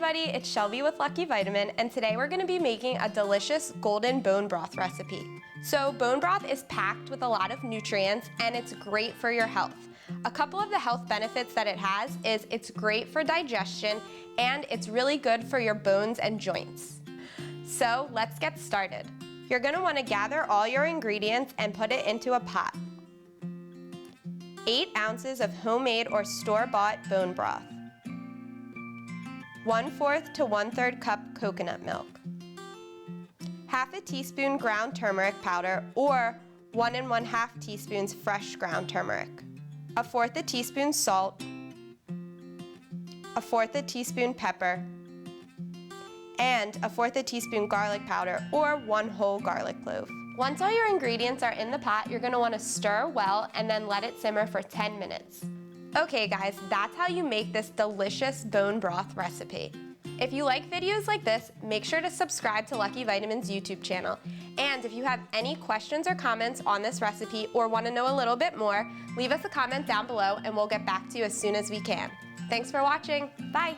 everybody, it's Shelby with Lucky Vitamin, and today we're gonna be making a delicious golden bone broth recipe. So bone broth is packed with a lot of nutrients and it's great for your health. A couple of the health benefits that it has is it's great for digestion and it's really good for your bones and joints. So let's get started. You're gonna wanna gather all your ingredients and put it into a pot. 8 ounces of homemade or store-bought bone broth. 1/4 to 1/3 cup coconut milk. 1/2 teaspoon ground turmeric powder or 1 1/2 teaspoons fresh ground turmeric. 1/4 teaspoon salt. 1/4 teaspoon pepper. And 1/4 teaspoon garlic powder or 1 whole garlic clove. Once all your ingredients are in the pot, you're gonna wanna stir well and then let it simmer for 10 minutes. Okay guys, that's how you make this delicious bone broth recipe. If you like videos like this, make sure to subscribe to Lucky Vitamin's YouTube channel. And if you have any questions or comments on this recipe or wanna know a little bit more, leave us a comment down below and we'll get back to you as soon as we can. Thanks for watching, bye.